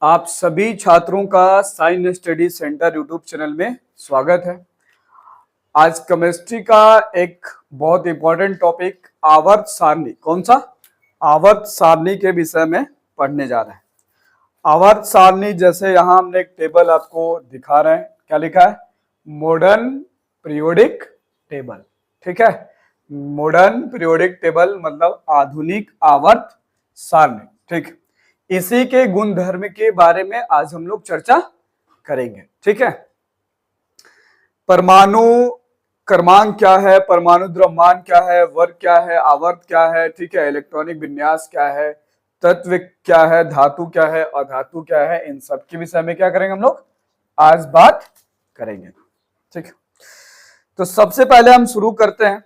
आप सभी छात्रों का science study centre YouTube channel में स्वागत है। आज केमिस्ट्री का एक बहुत इंपॉर्टेंट टॉपिक आवर्त सारणी, कौन सा? आवर्त सारणी के विषय में पढ़ने जा रहे हैं। आवर्त सारणी जैसे यहाँ हमने एक टेबल आपको दिखा रहे हैं, क्या लिखा है? Modern periodic table. ठीक है, मॉडर्न पीरियोडिक टेबल मतलब आधुनिक आवर्त सारणी। ठीक, इसी के गुण धर्म के बारे में आज हम लोग चर्चा करेंगे। ठीक है, परमाणु क्रमांक क्या है, परमाणु द्रव्यमान क्या है, वर्ग क्या है, आवर्त क्या है, ठीक है, इलेक्ट्रॉनिक विन्यास क्या है, तत्व क्या है, धातु क्या है, अधातु क्या है, इन सब के विषय में क्या करेंगे हम लोग आज बात करेंगे। ठीक है, तो सबसे पहले हम शुरू करते हैं।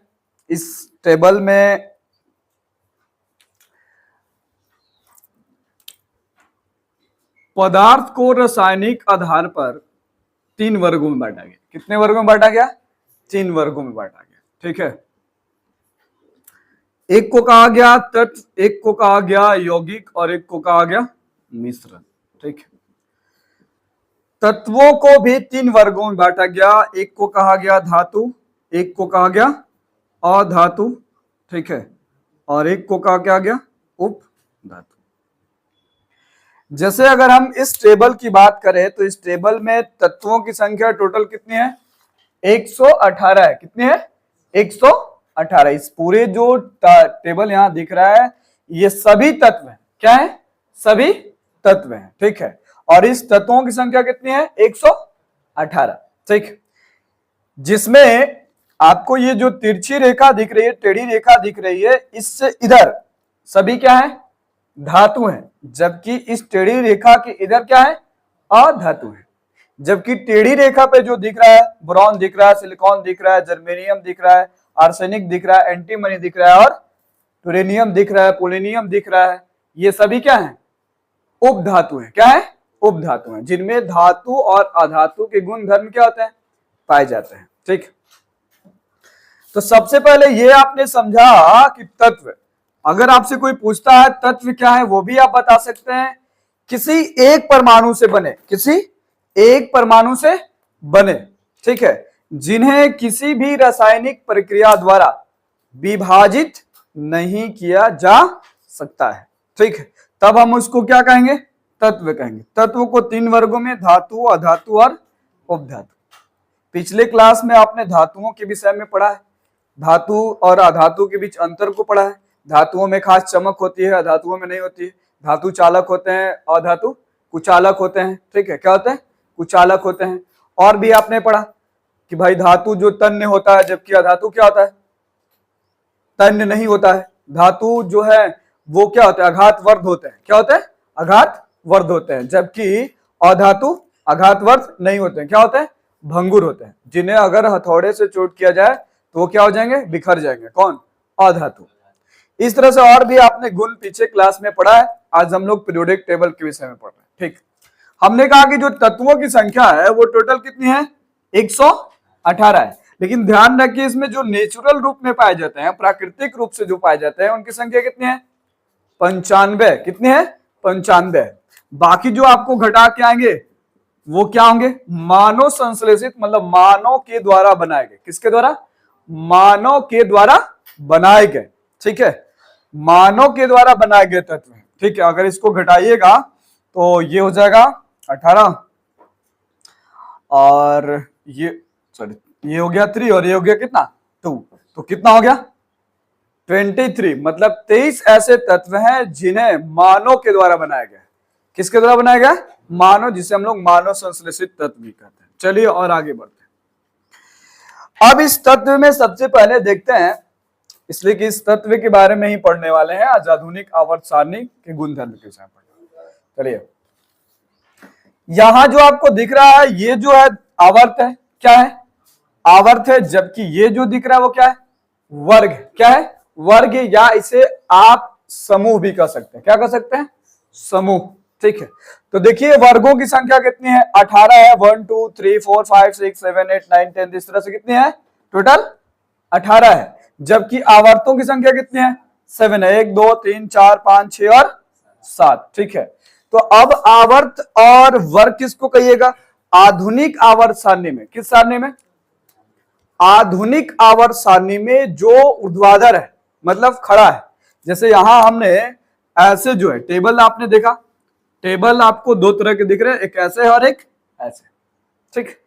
इस टेबल में पदार्थ को रासायनिक आधार पर 3 वर्गों में बांटा गया। कितने वर्गों में बांटा गया? 3 वर्गों में बांटा गया। ठीक है, एक को कहा गया तत्व, एक को कहा गया यौगिक और एक को कहा गया मिश्रण। ठीक है, तत्वों को भी 3 वर्गों में बांटा गया। एक को कहा गया धातु, एक को कहा गया अधातु, ठीक है, और एक को कहा गया उप धातु। जैसे अगर हम इस टेबल की बात करें तो इस टेबल में तत्वों की संख्या टोटल कितनी है? 118 है। कितनी है? 118। इस पूरे जो टेबल यहां दिख रहा है ये सभी तत्व हैं। क्या है? सभी तत्व हैं। ठीक है, और इस तत्वों की संख्या कितनी है? 118। ठीक, जिसमें आपको ये जो तिरछी रेखा दिख रही है, टेढ़ी रेखा दिख रही है, इससे इधर सभी क्या है? धातु है, जबकि इस टेढ़ी रेखा के इधर क्या है? अधातु है। जबकि टेढ़ी रेखा पे जो दिख रहा है, बोरॉन दिख रहा है, सिलिकॉन दिख रहा है, जर्मेनियम दिख रहा है, आर्सेनिक दिख रहा है, एंटीमनी दिख रहा है और टूरेनियम दिख रहा है, पोलोनियम दिख रहा है, ये सभी क्या है? उपधातु है। क्या है? उपधातु है, जिनमें धातु और अधातु के गुण धर्म क्या होते हैं? पाए जाते हैं। ठीक, तो सबसे पहले ये आपने समझा कि तत्व, अगर आपसे कोई पूछता है तत्व क्या है, वो भी आप बता सकते हैं। किसी एक परमाणु से बने, किसी एक परमाणु से बने, ठीक है, जिन्हें किसी भी रासायनिक प्रक्रिया द्वारा विभाजित नहीं किया जा सकता है। ठीक है, तब हम उसको क्या कहेंगे? तत्व कहेंगे। तत्व को 3 वर्गों में धातु, अधातु और उपधातु। पिछले क्लास में आपने धातुओं के विषय में पढ़ा है, धातु और अधातु के बीच अंतर को पढ़ा है। धातुओं में खास चमक होती है, अधातुओं में नहीं होती है। धातु चालक होते हैं, अधातु कुचालक होते हैं। ठीक है, क्या होते हैं? कुचालक होते हैं। और भी आपने पढ़ा कि भाई धातु जो तन्य होता है, जबकि अधातु क्या होता है? तन्य नहीं होता है। धातु जो है वो क्या होता है? आघातवर्ध होते हैं। क्या होते हैं? आघातवर्ध होते हैं, जबकि अधातु आघातवर्ध नहीं होते हैं। क्या होते हैं? भंगुर होते हैं, जिन्हें अगर हथौड़े से चोट किया जाए तो वो क्या हो जाएंगे? बिखर जाएंगे। कौन? अधातु। इस तरह से और भी आपने गुण पीछे क्लास में पढ़ा है। आज हम लोग पीरियोडिक टेबल के विषय में पढ़ रहे हैं। ठीक, हमने कहा कि जो तत्वों की संख्या है वो टोटल कितनी है? 118 है। लेकिन ध्यान रखिए, इसमें जो नेचुरल रूप में पाए जाते हैं, प्राकृतिक रूप से जो पाए जाते हैं, उनकी संख्या कितनी है? 95। कितनी है? 95। बाकी जो आपको घटा के आएंगे वो क्या होंगे? मानव संश्लेषित, मतलब मानव के द्वारा बनाए गए। किसके द्वारा? मानव के द्वारा बनाए गए। ठीक है, मानव के द्वारा बनाए गए तत्व हैं। ठीक है, अगर इसको घटाइएगा तो ये हो जाएगा 18 और ये हो गया 3 और ये हो गया कितना? 2। तो कितना हो गया? 23। मतलब 23 ऐसे तत्व हैं जिन्हें मानव के द्वारा बनाया गया। किसके द्वारा बनाया गया? मानव, जिसे हम लोग मानव संश्लेषित तत्व भी कहते हैं। चलिए और आगे बढ़ते हैं। अब इस तत्व में सबसे पहले देखते हैं, इसलिए कि इस तत्व के बारे में ही पढ़ने वाले हैं आज, आधुनिक आवर्त सारणी के गुणधर्म के साथ। चलिए, यहां जो आपको दिख रहा है ये जो है आवर्त है। क्या है? आवर्त है। जबकि ये जो दिख रहा है वो क्या है? वर्ग। क्या है? वर्ग, या इसे आप समूह भी कह सकते हैं। क्या कह सकते हैं? समूह। ठीक है, तो देखिए वर्गों की संख्या कितनी है? 18 है। 1 2 3 4 5 6 7 8 9 10, इस तरह से कितनी है? टोटल 18 है। जबकि आवर्तों की संख्या कितनी है? 7 है। 1 2 3 4 5 6 और 7। ठीक है, तो अब आवर्त और वर्ग किसको कहिएगा? आधुनिक आवर्त सारणी में। किस सारणी में? आधुनिक आवर्त सारणी में जो ऊर्ध्वाधर है, मतलब खड़ा है। जैसे यहां हमने ऐसे जो है टेबल आपने देखा, टेबल आपको दो तरह के दिख रहे हैं, एक ऐसे और एक ऐसे, ठीक।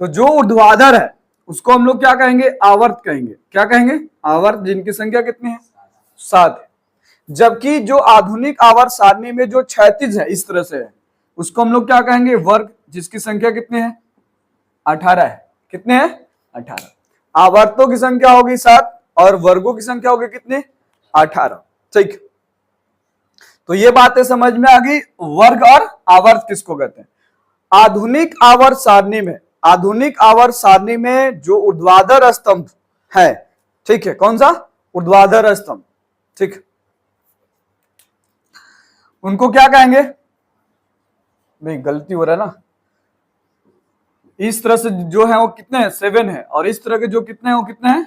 तो जो ऊर्ध्वाधर है उसको हम लोग क्या कहेंगे? आवर्त कहेंगे। क्या कहेंगे? आवर्त, जिनकी संख्या कितनी है? 7 है। जबकि जो आधुनिक आवर्त सारणी में जो क्षैतिज है इस तरह से है, उसको हम लोग क्या कहेंगे? वर्ग, जिसकी संख्या कितनी है? 18 है। कितने हैं? 18। आवर्तों की संख्या होगी 7 और वर्गों की संख्या होगी कितनी? 18, ठीक। तो ये बातें समझ में आ गई, वर्ग और आवर्त किसको कहते हैं। आधुनिक आवर्त सारणी में, आधुनिक आवर्त सारणी में जो ऊर्ध्वाधर स्तंभ है, ठीक है, कौन सा? ऊर्ध्वाधर स्तंभ, ठीक, उनको क्या कहेंगे? नहीं, गलती हो रहा है ना। इस तरह से जो है वो कितने हैं? 7 है, और इस तरह के जो कितने हैं वो कितने हैं?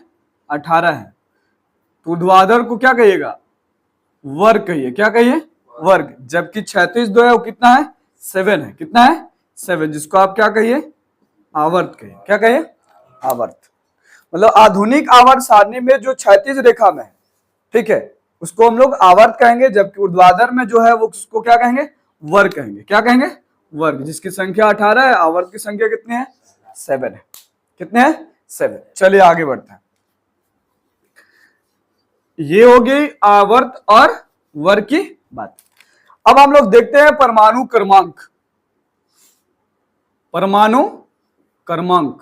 18 है। तो ऊर्ध्वाधर को क्या कहिएगा? वर्ग कहिए। क्या कहिए? वर्ग। जबकि क्षैतिज जो है वो कितना है? 7 है। कितना है? 7, जिसको आप क्या कहिए? आवर्त कहिए। क्या कहिए? आवर्त। मतलब आधुनिक आवर्त सारणी में जो क्षैतिज रेखा में है, ठीक है, उसको हम लोग आवर्त कहेंगे। जबकि ऊर्ध्वाधर में जो है वो उसको क्या कहेंगे? वर्ग कहेंगे। क्या कहेंगे? वर्ग, जिसकी संख्या 18 है। आवर्त की संख्या कितनी है? 7 है। कितने हैं? 7। चलिए आगे बढ़ते हैं। ये हो गई आवर्त और वर्ग की बात। अब हम लोग देखते हैं परमाणु क्रमांक। परमाणु क्रमांक,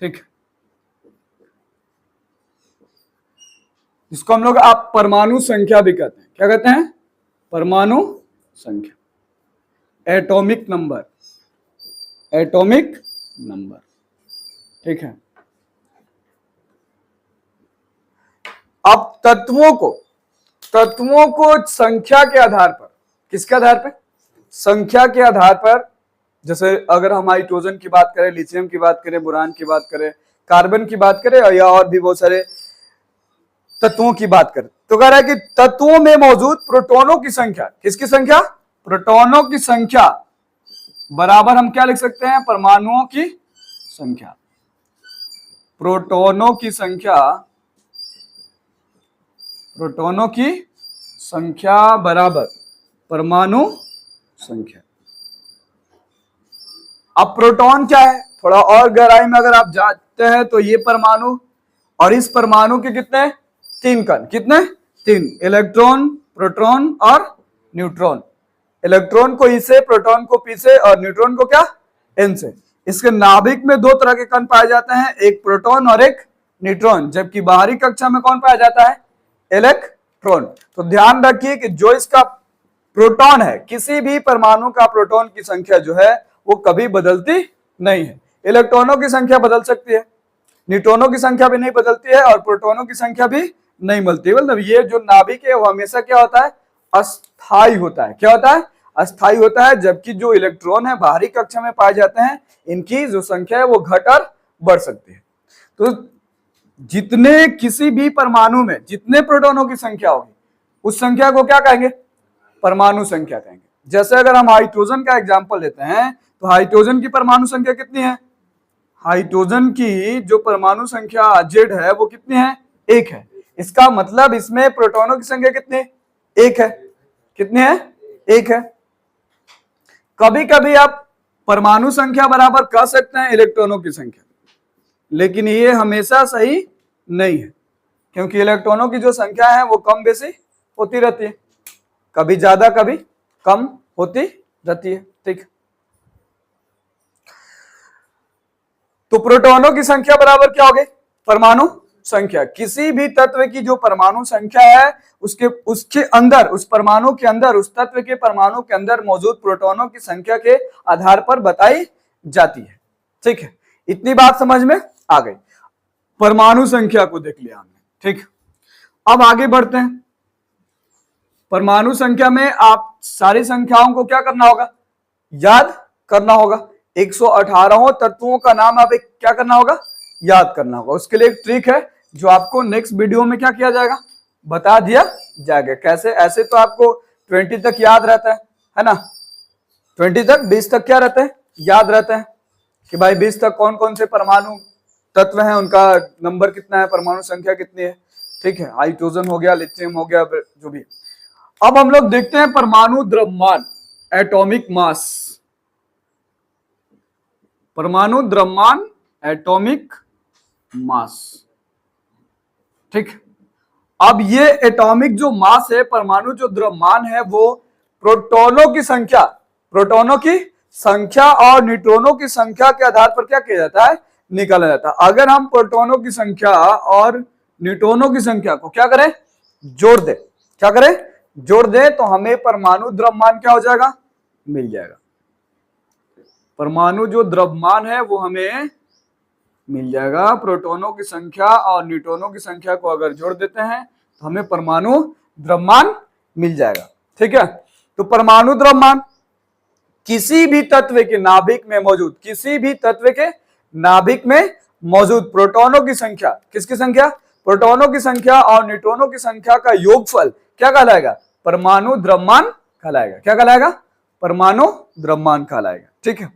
ठीक, इसको हम लोग आप परमाणु संख्या भी कहते हैं। क्या कहते हैं? परमाणु संख्या, एटॉमिक नंबर, एटॉमिक नंबर, ठीक है। अब तत्वों को संख्या के आधार पर, किसके आधार पर? संख्या के आधार पर। जैसे अगर हम हाइड्रोजन की बात करें, लिथियम की बात करें, बोरान की बात करें, कार्बन की बात करें, या और भी बहुत सारे तत्वों की बात करें, तो कह रहा है कि तत्वों में मौजूद प्रोटॉनों की संख्या, किसकी संख्या? प्रोटॉनों की संख्या बराबर हम क्या लिख सकते हैं? परमाणुओं की संख्या। प्रोटॉनों की संख्या, प्रोटॉनों की संख्या बराबर परमाणु संख्या। अब प्रोटॉन क्या है? थोड़ा और गहराई में अगर आप जानते हैं तो ये परमाणु, और इस परमाणु के कितने? 3 कण। कितने? 3। इलेक्ट्रॉन, प्रोटॉन और न्यूट्रॉन। इलेक्ट्रॉन को ई से, प्रोटॉन को पी से, और न्यूट्रॉन को क्या? एन से। इसके नाभिक में 2 तरह के कण पाए जाते हैं, एक प्रोटॉन और एक न्यूट्रॉन। जबकि बाहरी कक्षा में कौन पाया जाता है? इलेक्ट्रॉन। तो ध्यान रखिए कि जो इसका प्रोटॉन है, किसी भी परमाणु का प्रोटॉन की संख्या जो है वो कभी बदलती नहीं है। इलेक्ट्रॉनों की संख्या बदल सकती है, न्यूट्रॉनों की संख्या भी नहीं बदलती है, और प्रोटॉनों की संख्या भी नहीं बदलती। मतलब ये जो नाभिक है वो हमेशा क्या होता है? अस्थायी होता है। क्या होता है? अस्थायी होता है। जबकि जो इलेक्ट्रॉन है बाहरी कक्षा में पाए जाते हैं, इनकी जो संख्या है वो घट और बढ़ सकती है। तो जितने किसी भी परमाणु में जितने प्रोटॉनों की संख्या होगी, उस संख्या को क्या कहेंगे? परमाणु संख्या कहेंगे। जैसे अगर हम हाइड्रोजन का एग्जांपल लेते हैं, तो हाइड्रोजन की परमाणु संख्या कितनी है? हाइड्रोजन की जो परमाणु संख्या Z है वो कितनी है? 1 है। इसका मतलब इसमें प्रोटॉनों की संख्या कितनी? 1 है। कितनी है? 1 है। कभी कभी आप परमाणु संख्या बराबर कह सकते हैं इलेक्ट्रॉनों की संख्या, लेकिन ये हमेशा सही नहीं है, क्योंकि इलेक्ट्रॉनों की जो संख्या है वो कम बेसी होती रहती है, कभी ज्यादा कभी कम होती रहती है, ठीक। तो प्रोटॉनों की संख्या बराबर क्या हो गई? परमाणु संख्या। किसी भी तत्व की जो परमाणु संख्या है उसके अंदर, उस परमाणु के अंदर, उस तत्व के परमाणु के अंदर मौजूद प्रोटॉनों की संख्या के आधार पर बताई जाती है, ठीक है। इतनी बात समझ में आ गई। परमाणु संख्या को देख लिया हमने, ठीक। अब आगे बढ़ते हैं। परमाणु संख्या में आप सारी संख्याओं को क्या करना होगा? याद करना होगा। 118 तत्वों का नाम आप क्या करना होगा? याद करना होगा। उसके लिए एक ट्रिक है जो आपको नेक्स्ट वीडियो में क्या किया जाएगा? बता दिया जाएगा। कैसे? ऐसे तो आपको 20 तक याद रहता है, है ना। 20 तक, 20 तक क्या रहते हैं, याद रहते हैं कि भाई 20 तक कौन कौन से परमाणु तत्व हैं, उनका नंबर कितना है, परमाणु संख्या कितनी है, ठीक है। हाइड्रोजन हो गया, लिथियम हो गया, जो भी। अब हम लोग देखते हैं परमाणु द्रव्यमान, एटॉमिक मास। परमाणु द्रव्यमान, एटॉमिक मास, ठीक। अब ये एटॉमिक जो मास है, परमाणु जो द्रव्यमान है, वो प्रोटॉनों की संख्या, प्रोटॉनों की संख्या और न्यूट्रॉनों की संख्या के आधार पर क्या किया जाता है, निकाला जाता है। अगर हम प्रोटॉनों की संख्या और न्यूट्रॉनों की संख्या को क्या करें, जोड़ दे, क्या करें, जोड़ दे, तो हमें परमाणु द्रव्यमान क्या हो जाएगा, मिल जाएगा। परमाणु जो द्रव्यमान है वो हमें मिल जाएगा। प्रोटॉनों की संख्या और न्यूट्रॉनों की संख्या को अगर जोड़ देते हैं तो हमें परमाणु द्रव्यमान मिल जाएगा, ठीक है। तो परमाणु द्रव्यमान किसी भी तत्व के नाभिक में मौजूद, किसी भी तत्व के नाभिक में मौजूद प्रोटॉनों की संख्या, किसकी संख्या, प्रोटॉनों की संख्या और न्यूट्रॉनों की संख्या का योगफल क्या कहलाएगा, परमाणु द्रव्यमान कहलाएगा। क्या कहलाएगा, परमाणु द्रव्यमान कहलाएगा, ठीक है।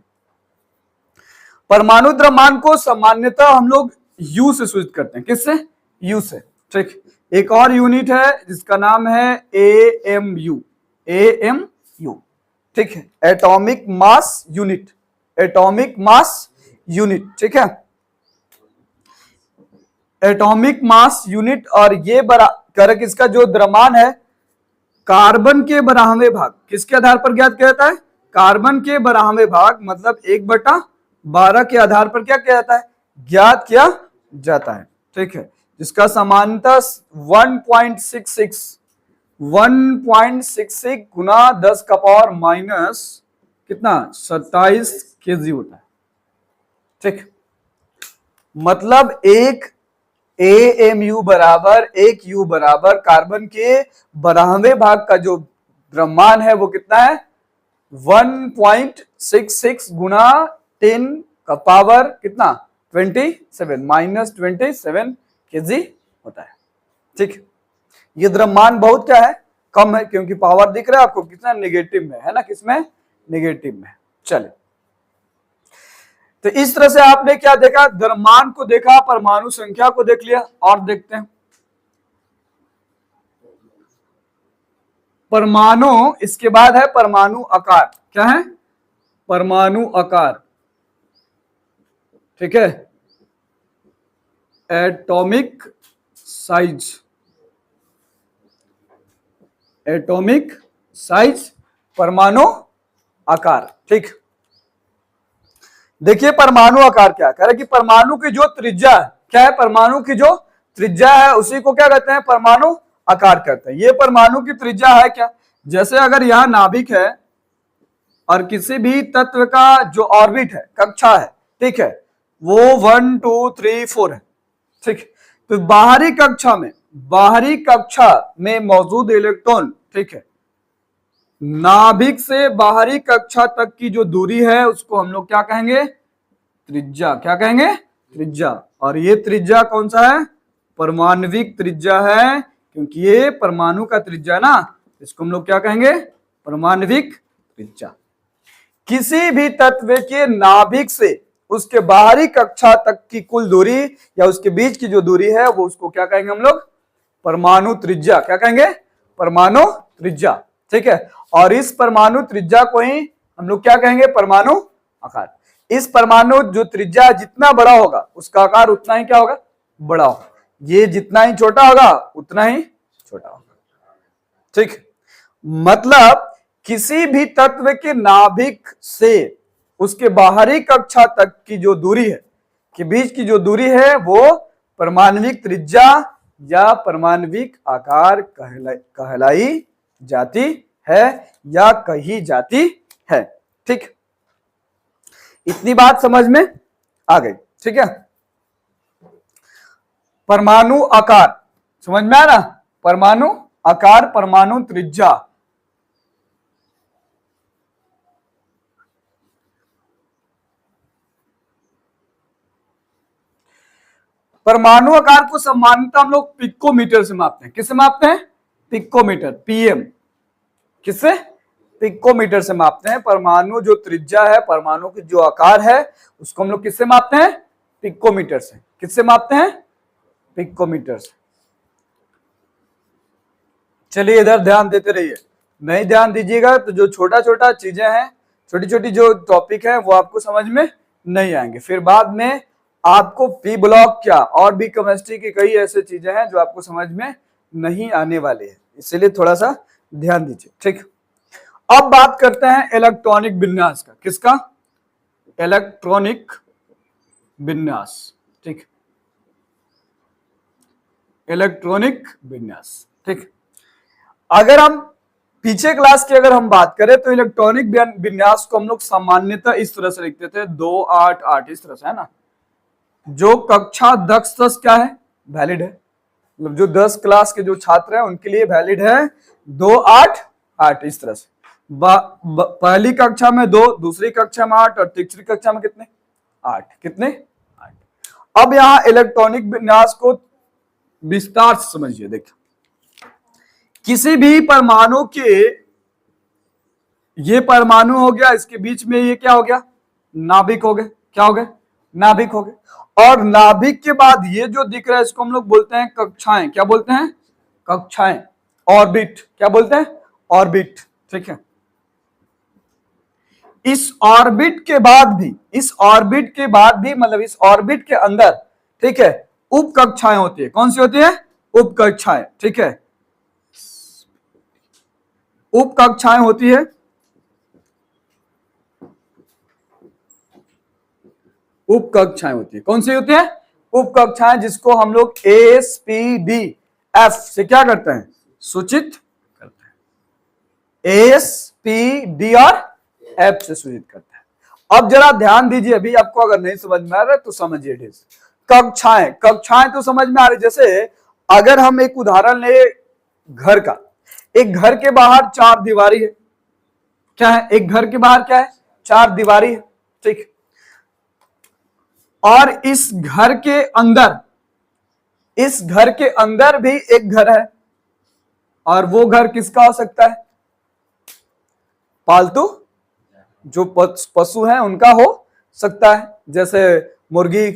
परमाणु द्रव्यमान को सामान्यतः हम लोग यू से सूचित करते हैं, किससे, यू से, ठीक। एक और यूनिट है जिसका नाम है AMU, AMU, ठीक है, atomic mass unit, atomic mass unit, ठीक है, एटॉमिक मास यूनिट। और ये कारक इसका जो द्रव्यमान है, कार्बन के 12वें भाग, किसके आधार पर ज्ञात किया जाता है, कार्बन के 12वें भाग, मतलब 1/12 के आधार पर क्या किया जाता है, ज्ञात किया जाता है, ठीक है। जिसका समानता 1.66 गुना 10 का पावर माइनस कितना 27 kg होता है, ठीक। मतलब एक AMU बराबर, एक U बराबर कार्बन के 12वें भाग का जो द्रव्यमान है वो कितना है, 1.66 गुना 10 का पावर कितना 27 माइनस 27 kg होता है, ठीक। ये द्रव्यमान बहुत क्या है, कम है, क्योंकि पावर दिख रहा है आपको कितना नेगेटिव में है ना, किसमें, नेगेटिव में। चले, तो इस तरह से आपने क्या देखा, द्रव्यमान को देखा, परमाणु संख्या को देख लिया। और देखते हैं परमाणु, इसके बाद है परमाणु आकार। क्या है, परमाणु आकार, ठीक है, एटॉमिक साइज, एटॉमिक साइज, परमाणु आकार, ठीक। देखिए परमाणु आकार क्या कह रहा है कि परमाणु की जो त्रिज्या है, क्या है, परमाणु की जो त्रिज्या है उसी को क्या कहते हैं, परमाणु आकार कहते हैं। ये परमाणु की त्रिज्या है क्या, जैसे अगर यहां नाभिक है और किसी भी तत्व का जो ऑर्बिट है, कक्षा है, ठीक है, वो 1 2 3 4 है, ठीक। तो बाहरी कक्षा में, बाहरी कक्षा में मौजूद इलेक्ट्रॉन, ठीक है, नाभिक से बाहरी कक्षा तक की जो दूरी है उसको हम लोग क्या कहेंगे, त्रिज्या। क्या कहेंगे, त्रिज्या। और ये त्रिज्या कौन सा है, परमाणविक त्रिज्या है, क्योंकि ये परमाणु का त्रिज्या ना, इसको हम लोग क्या कहेंगे, परमाणविक त्रिज्या। किसी भी तत्व के नाभिक से उसके बाहरी कक्षा तक की कुल दूरी या उसके बीच की जो दूरी है वो उसको क्या कहेंगे हम लोग, परमाणु त्रिज्या। क्या कहेंगे, परमाणु त्रिज्या, ठीक है। और इस परमाणु त्रिज्या को ही हम लोग क्या कहेंगे, परमाणु आकार। इस परमाणु जो त्रिज्या जितना बड़ा होगा उसका आकार उतना ही क्या होगा, बड़ा होगा। ये जितना ही छोटा होगा उतना ही छोटा होगा, ठीक। मतलब किसी भी तत्व के नाभिक से उसके बाहरी कक्षा तक की जो दूरी है, के बीच की जो दूरी है वो परमाणविक त्रिज्या या परमाणविक आकार कहलाई जाती है या कही जाती है, ठीक। इतनी बात समझ में आ गई, ठीक है। परमाणु आकार समझ में आया ना, परमाणु आकार, परमाणु त्रिज्या। परमाणु आकार को सामान्यतः हम लोग पिकोमीटर से मापते हैं। किससे मापते हैं, पिकोमीटर, PM। किससे, पिकोमीटर से मापते हैं। परमाणु जो त्रिज्या है, परमाणु की जो आकार है, उसको हम लोग किससे मापते हैं? पिकोमीटर से। किससे मापते हैं? पिकोमीटर से। चलिए इधर ध्यान देते रहिए, नहीं ध्यान दीजिएगा तो जो छोटा छोटा चीजें हैं, छोटी छोटी जो टॉपिक है वो आपको समझ में नहीं आएंगे। फिर बाद में आपको पी ब्लॉक क्या और भी केमिस्ट्री की कई ऐसे चीजें हैं जो आपको समझ में नहीं आने वाले हैं, इसलिए थोड़ा सा ध्यान दीजिए, ठीक। अब बात करते हैं इलेक्ट्रॉनिक विन्यास का। किसका? इलेक्ट्रॉनिक विन्यास, ठीक। इलेक्ट्रॉनिक विन्यास, ठीक। अगर हम पीछे क्लास की अगर हम बात करें तो इलेक्ट्रॉनिक विन्यास को हम लोग सामान्यतः इस तरह से लिखते थे 2 8 8 इस तरह से, है ना। जो कक्षा 10 क्या है? वैलिड है, मतलब जो 10 क्लास के जो छात्र हैं उनके लिए वैलिड है 2 8 8 इस तरह से। पहली कक्षा में 2, दूसरी कक्षा में 8 और तीसरी कक्षा में कितने? 8। कितने? 8। अब यहां इलेक्ट्रॉनिक विन्यास को विस्तार से समझिए। देखिए, किसी भी परमाणु के, ये परमाणु हो गया, इसके बीच में ये क्या हो गया? नाभिक हो गए। क्या हो गए? नाभिक हो गए। और नाभिक के बाद ये जो दिख रहा है इसको हम लोग बोलते हैं कक्षाएं। क्या बोलते हैं? कक्षाएं। ऑर्बिट। क्या बोलते हैं? ऑर्बिट, ठीक है। इस ऑर्बिट के बाद भी, मतलब इस ऑर्बिट के अंदर, ठीक है, उप कक्षाएं होती है। कौन सी होती है? उप कक्षाएं, ठीक है। उप कक्षाएं होती है, उप कक्षाएं होती है। कौन सी होती है? उप कक्षाएं, जिसको हम लोग एस-पी-डी-एफ से क्या करते हैं? सूचित करते हैं। एस-पी-डी और एफ से सूचित करते हैं। अब जरा ध्यान दीजिए, अभी आपको अगर नहीं समझ में आ रहा है तो समझिए ढेर। कक्षाएं, कक्षाएं तो समझ में आ रही। जैसे अगर हम एक उदाहरण ले घर का, एक घर के बाहर 4 दीवारी है। क्या है? एक घर के बाहर क्या है? 4 दीवारी है, ठीक। और इस घर के अंदर भी एक घर है, और वो घर किसका हो सकता है? पालतू जो पशु हैं उनका हो सकता है। जैसे मुर्गी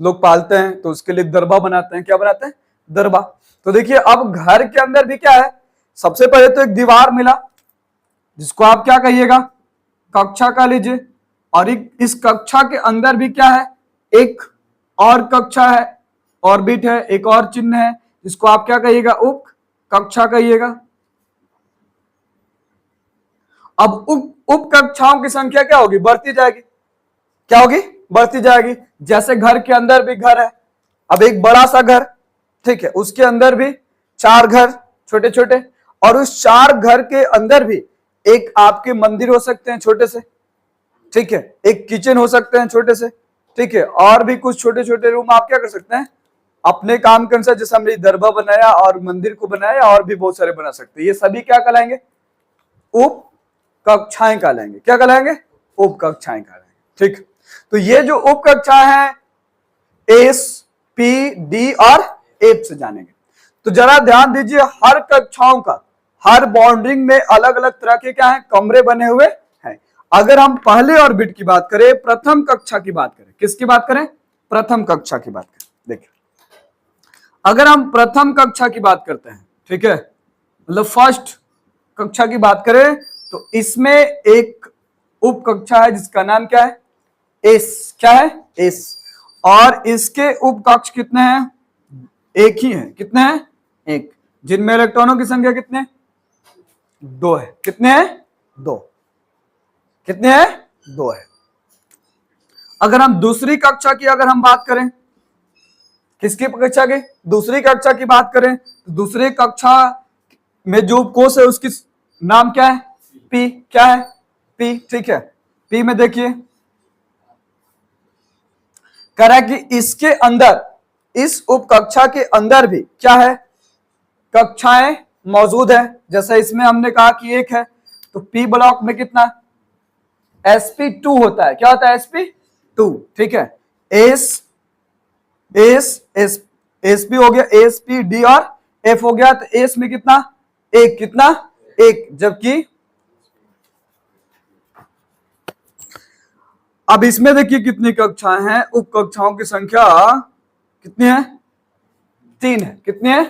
लोग पालते हैं तो उसके लिए दरबा बनाते हैं। क्या बनाते हैं? दरबा। तो देखिए, अब घर के अंदर भी क्या है? सबसे पहले तो एक दीवार मिला, जिसको आप क्या कहिएगा? कक्षा कह लीजिए। और इस कक्षा के अंदर भी क्या है? एक और कक्षा है, ऑर्बिट है, एक और चिन्ह है, जिसको आप क्या कहिएगा? उप कक्षा कहिएगा। अब उप कक्षाओं की संख्या क्या होगी? बढ़ती जाएगी। क्या होगी? बढ़ती जाएगी। जैसे घर के अंदर भी घर है, अब एक बड़ा सा घर, ठीक है, उसके अंदर भी 4 घर छोटे छोटे, और उस 4 घर के अंदर भी एक आपके मंदिर हो सकते हैं छोटे से, ठीक है, एक किचन हो सकते हैं छोटे से, ठीक है, और भी कुछ छोटे छोटे रूम आप क्या कर सकते हैं? अपने काम के अनुसार, जैसे हमने दरबा बनाया और मंदिर को बनाया, और भी बहुत सारे बना सकते हैं। ये सभी क्या कहलाएंगे? उप कक्षाएं कहलाएंगे। क्या कहलाएंगे? उप कक्षाएं कहलाएंगे, ठीक। तो ये जो उप कक्षाएं हैं एस, पी, डी और एफ से जानेंगे। तो जरा ध्यान दीजिए, हर कक्षाओं का, हर बाउंड्रिंग में अलग अलग तरह के क्या है? कमरे बने हुए हैं। अगर हम पहले ऑर्बिट की बात करें, प्रथम कक्षा की बात करें, किसकी बात करें? प्रथम कक्षा की बात करें। देखिए, अगर हम प्रथम कक्षा की बात करते हैं, ठीक है, मतलब फर्स्ट कक्षा की बात करें, तो इसमें एक उप कक्षा है जिसका नाम क्या है? एस। क्या है? एस। और इसके उप कक्ष कितने हैं? एक ही है। कितने हैं? एक। जिनमें इलेक्ट्रॉनों की संख्या कितने? 2 है। कितने हैं? 2। कितने हैं? 2 है। अगर हम दूसरी कक्षा की अगर हम बात करें, किसकी कक्षा की? दूसरी कक्षा की बात करें, तो दूसरी कक्षा में जो कोष है उसकी नाम क्या है? पी। क्या है? पी, ठीक है। पी में देखिए कह रहा है कि इसके अंदर, इस उप कक्षा के अंदर भी क्या है? कक्षाएं मौजूद है। जैसे इसमें हमने कहा कि 1 है, तो पी ब्लॉक में कितना? sp2 होता है। क्या होता है? sp2, ठीक है। sp हो गया, sp, d और f हो गया, तो s में कितना? 1। कितना? 1। जबकि अब इसमें देखिए कितनी कक्षाएं हैं, उप कक्षाओं की संख्या कितनी है? 3 है। कितनी है?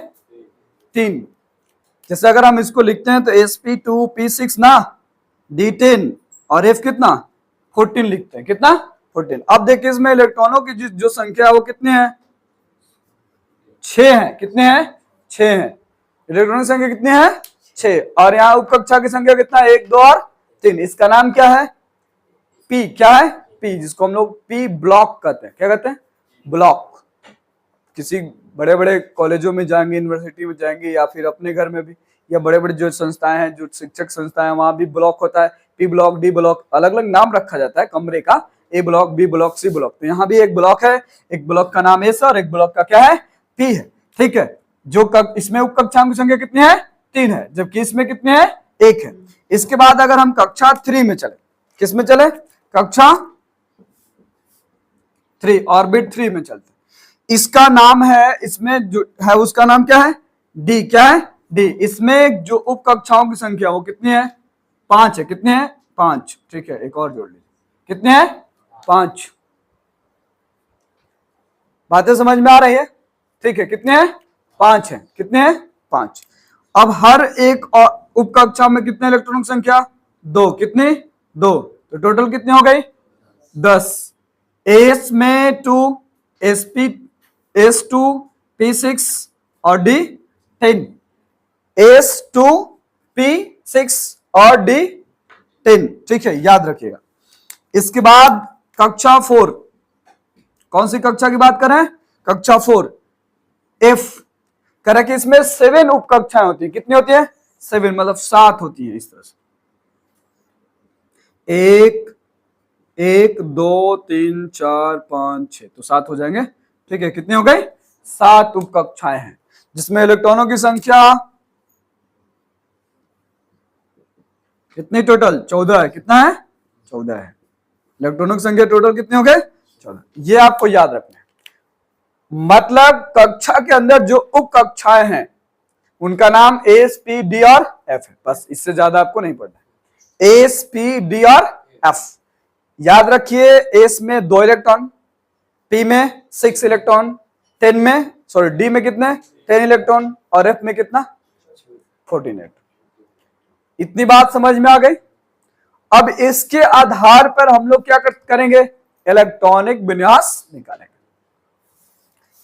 3। जैसे अगर हम इसको लिखते हैं तो sp2 p6 ना, d10 और f कितना 14 लिखते हैं। कितना 14। अब देखिए इसमें इलेक्ट्रॉनों की जो संख्या है वो कितनी है? 6 है। कितने हैं? 6 है। इलेक्ट्रॉनों की संख्या कितनी है? 6। और यहाँ उप कक्षा की संख्या कितना है? 1 2 और 3। इसका नाम क्या है? पी। क्या है? पी, जिसको हम लोग पी ब्लॉक कहते हैं। क्या कहते हैं? ब्लॉक। किसी बड़े बड़े कॉलेजों में जाएंगे, यूनिवर्सिटी में जाएंगे, या फिर अपने घर में भी, या बड़े बड़े जो संस्थाएं हैं, जो शिक्षक संस्थाएं हैं, वहां भी ब्लॉक होता है। पी ब्लॉक, डी ब्लॉक, अलग अलग नाम रखा जाता है कमरे का। A block, B block, C block. तो यहाँ भी एक ब्लॉक है, एक ब्लॉक का नाम एस और एक ब्लॉक का क्या है? पी है। ठीक है। जो इसमें उप कक्षाओं की संख्या कितनी है? 3 है, जबकि इसमें कितने है? 1 है। इसके बाद अगर हम कक्षा 3 में चले, किस में चले? कक्षा 3, ऑर्बिट 3 में चलते। इसका नाम है, इसमें जो है उसका नाम क्या है? डी। क्या है? डी। इसमें जो उप कक्षाओं की संख्या वो कितनी है? 5 है। कितने हैं? 5। ठीक है, एक और जोड़ लीजिए। कितने हैं? 5। बातें समझ में आ रही है? ठीक है। कितने हैं? 5 है। कितने हैं? 5। अब हर एक उप कक्षा में कितने इलेक्ट्रॉनों की संख्या? 2। कितने? 2। तो टोटल कितनी हो गई? 10। एस में 2, S2 P6 और D10। S2 P6 और D10। ठीक है, याद रखिएगा। इसके बाद कक्षा 4, कौन सी कक्षा की बात करें? कक्षा 4 F। करें कि इसमें 7 उप कक्षाएं होती है। कितनी होती है? 7, मतलब 7 होती है। इस तरह से 1 2 3 4 5 6, तो 7 हो जाएंगे। ठीक है, कितने हो गए? 7 उप कक्षाएं हैं, जिसमें इलेक्ट्रॉनों की संख्या कितनी टोटल? 14 है। कितना है? 14 है। इलेक्ट्रॉनों की संख्या टोटल कितने हो गए? 14। ये आपको याद रखना है। मतलब कक्षा के अंदर जो उप कक्षाएं हैं उनका नाम एस, पी, डी और एफ है। बस इससे ज्यादा आपको नहीं पढ़ना है। एस, पी, डी और एफ याद रखिए। एस में 2 इलेक्ट्रॉन, पी में 6 इलेक्ट्रॉन, 10 में डी में कितने? 10 इलेक्ट्रॉन, और एफ में कितना? 14 इलेक्ट्रॉन। इतनी बात समझ में आ गई? अब इसके आधार पर हम लोग क्या करेंगे? इलेक्ट्रॉनिक विन्यास निकालेंगे।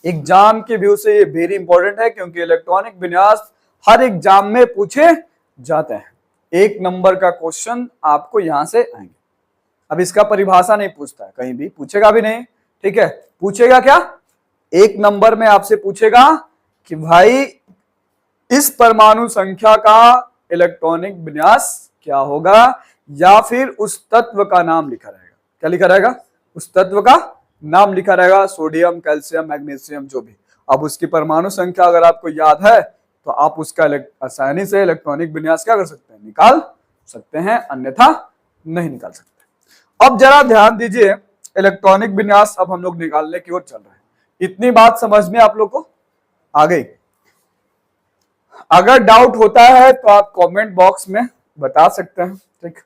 एग्जाम के व्यू से ये वेरी इंपॉर्टेंट है, क्योंकि इलेक्ट्रॉनिक विन्यास हर एग्जाम में पूछे जाते हैं। 1 नंबर का क्वेश्चन आपको यहां से आएंगे। अब इसका परिभाषा नहीं पूछता है, कहीं भी पूछेगा भी नहीं। ठीक है, पूछेगा क्या? 1 नंबर में आपसे पूछेगा कि भाई इस परमाणु संख्या का इलेक्ट्रॉनिक विन्यास क्या होगा, या फिर उस तत्व का नाम लिखा रहेगा। क्या लिखा रहेगा? उस तत्व का नाम लिखा रहेगा। सोडियम, कैल्शियम, मैग्नीशियम, जो भी। अब उसकी परमाणु संख्या अगर आपको याद है तो आप उसका आसानी से इलेक्ट्रॉनिक विन्यास क्या कर सकते हैं? निकाल सकते हैं, अन्यथा नहीं निकाल सकते। अब जरा ध्यान दीजिए, इलेक्ट्रॉनिक विन्यास अब हम लोग निकालने की ओर चल रहे हैं। इतनी बात समझ में आप लोग को आ गई? अगर डाउट होता है तो आप कमेंट बॉक्स में बता सकते हैं। ठीक,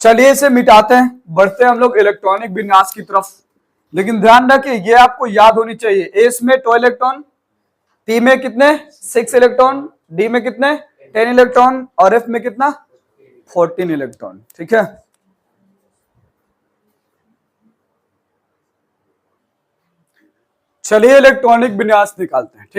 चलिए इसे मिटाते हैं, बढ़ते हैं हम लोग इलेक्ट्रॉनिक विन्यास की तरफ। लेकिन ध्यान रखिए, ये आपको याद होनी चाहिए। एस में 2 इलेक्ट्रॉन, पी में कितने? 6 इलेक्ट्रॉन, डी में कितने? 10 इलेक्ट्रॉन, और एफ में कितना? 14 इलेक्ट्रॉन। ठीक है, चलिए इलेक्ट्रॉनिक विन्यास निकालते हैं। ठीक।